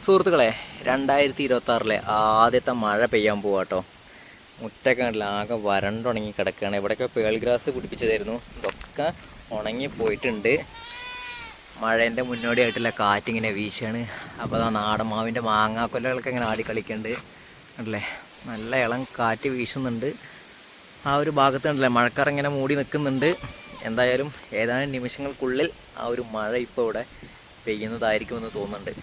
സുഹൃത്തുക്കളെ, 2026 ആദ്യത്തെ മഴ പെയ്യാൻ പോവാട്ടോ. മുറ്റൊക്കെ കണ്ടില്ല, ആകെ വരണ്ടുണങ്ങി കിടക്കുകയാണ്. ഇവിടെയൊക്കെ പേൾ ഗ്രാസ് പിടിപ്പിച്ചതായിരുന്നു, ഇതൊക്കെ ഉണങ്ങിപ്പോയിട്ടുണ്ട്. മഴേൻ്റെ മുന്നോടിയായിട്ടുള്ള കാറ്റിങ്ങനെ വീശാണ്. അപ്പോൾ ആ നാടൻ മാവിൻ്റെ മാങ്ങാക്കൊല്ലകളൊക്കെ ഇങ്ങനെ ആടിക്കളിക്കുന്നുണ്ട്. കണ്ടില്ലേ, നല്ല ഇളം കാറ്റ് വീശുന്നുണ്ട്. ആ ഒരു ഭാഗത്ത് കണ്ടില്ലേ, മഴക്കാർ ഇങ്ങനെ മൂടി നിൽക്കുന്നുണ്ട്. എന്തായാലും ഏതാനും നിമിഷങ്ങൾക്കുള്ളിൽ ആ ഒരു മഴ ഇപ്പോൾ ഇവിടെ പെയ്യുന്നതായിരിക്കുമെന്ന് തോന്നുന്നുണ്ട്.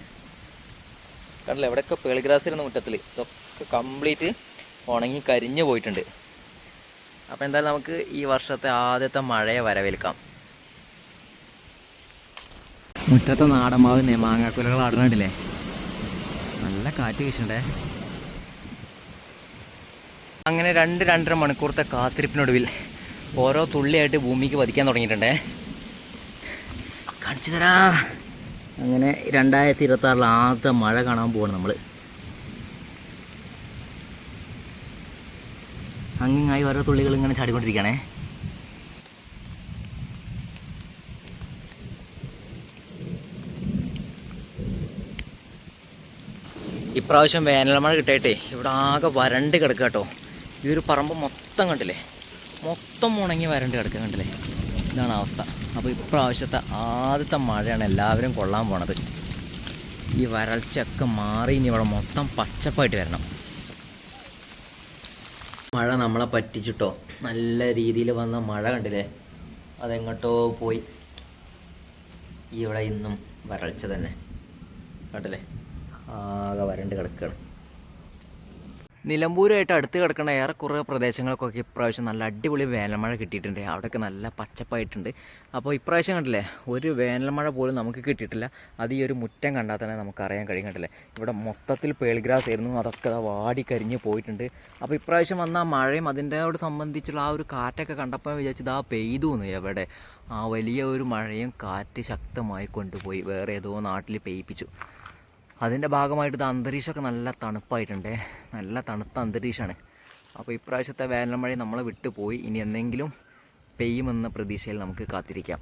കണ്ടില്ല, എവിടെയൊക്കെ പേളിഗ്രാസിരുന്ന മുറ്റത്തിൽ ഇതൊക്കെ കംപ്ലീറ്റ് ഉണങ്ങി കരിഞ്ഞു പോയിട്ടുണ്ട്. അപ്പോൾ എന്തായാലും നമുക്ക് ഈ വർഷത്തെ ആദ്യത്തെ മഴയെ വരവേൽക്കാം. മുറ്റത്തെ നാടന്മാവ് മാങ്ങാക്കുലകൾ ആടുന്നുണ്ടല്ലേ, നല്ല കാറ്റ് വീശുണ്ടേ. അങ്ങനെ 2-2.5 മണിക്കൂറത്തെ കാത്തിരിപ്പിനൊടുവിൽ ഓരോ തുള്ളിയായിട്ട് ഭൂമിക്ക് പതിക്കാൻ തുടങ്ങിയിട്ടുണ്ടേ. കാണിച്ചു തരാ. അങ്ങനെ 2026 ആദ്യത്തെ മഴ കാണാൻ പോവാണ് നമ്മൾ. അങ്ങിങ്ങായി ഓരോ തുള്ളികൾ ഇങ്ങനെ ചാടിക്കൊണ്ടിരിക്കുകയാണേ. ഇപ്രാവശ്യം വേനൽ മഴ കിട്ടിയിട്ടേ ഇവിടെ ആകെ വരണ്ട് കിടക്കുക കേട്ടോ. ഈ ഒരു പറമ്പ് മൊത്തം കണ്ടില്ലേ, മൊത്തം ഉണങ്ങി വരണ്ട് കിടക്കുക കണ്ടില്ലേ. ഇതാണ് അവസ്ഥ. അപ്പോൾ ഇപ്രാവശ്യത്തെ ആദ്യത്തെ മഴയാണ് എല്ലാവരും കൊള്ളാൻ പോണത്. ഈ വരൾച്ചയൊക്കെ മാറി ഇനി ഇവിടെ മൊത്തം പച്ചപ്പായിട്ട് വരണം. മഴ നമ്മളെ പറ്റിച്ചിട്ടോ, നല്ല രീതിയിൽ വന്ന മഴ കണ്ടില്ലേ, അതെങ്ങോട്ടോ പോയി. ഇവിടെ ഇന്നും വരൾച്ച തന്നെ കണ്ടില്ലേ, ആകെ വരണ്ട് കിടക്കുകയാണ്. നിലമ്പൂരുമായിട്ട് അടുത്ത് കിടക്കുന്ന ഏറെക്കുറെ പ്രദേശങ്ങൾക്കൊക്കെ ഇപ്രാവശ്യം നല്ല അടിപൊളി വേനൽമഴ കിട്ടിയിട്ടുണ്ട്. അവിടെയൊക്കെ നല്ല പച്ചപ്പായിട്ടുണ്ട്. അപ്പോൾ ഇപ്രാവശ്യം കണ്ടില്ലേ, ഒരു വേനൽമഴ പോലും നമുക്ക് കിട്ടിയിട്ടില്ല. അത് ഈ ഒരു മുറ്റം കണ്ടാൽ തന്നെ നമുക്കറിയാൻ കഴിയും. കണ്ടില്ലേ, ഇവിടെ മൊത്തത്തിൽ പേൾഗ്രാസ് ആയിരുന്നു, അതൊക്കെ വാടിക്കരിഞ്ഞ് പോയിട്ടുണ്ട്. അപ്പോൾ ഇപ്രാവശ്യം വന്ന മഴയും അതിൻ്റെയോട് സംബന്ധിച്ചുള്ള ആ ഒരു കാറ്റൊക്കെ കണ്ടപ്പോൾ വിചാരിച്ചത് ആ പെയ്തു എന്ന്. എവിടെ ആ വലിയ ഒരു മഴയും കാറ്റ് ശക്തമായി കൊണ്ടുപോയി വേറെ ഏതോ നാട്ടിൽ പെയ്യിപ്പിച്ചു. അതിൻ്റെ ഭാഗമായിട്ട് ഇത് അന്തരീക്ഷമൊക്കെ നല്ല തണുപ്പായിട്ടുണ്ട്, നല്ല തണുത്ത അന്തരീക്ഷമാണ്. അപ്പോൾ ഇപ്രാവശ്യത്തെ വേനൽ മഴ നമ്മളെ വിട്ടു പോയി. ഇനി എന്തെങ്കിലും പെയ്യുമെന്ന പ്രതീക്ഷയിൽ നമുക്ക് കാത്തിരിക്കാം.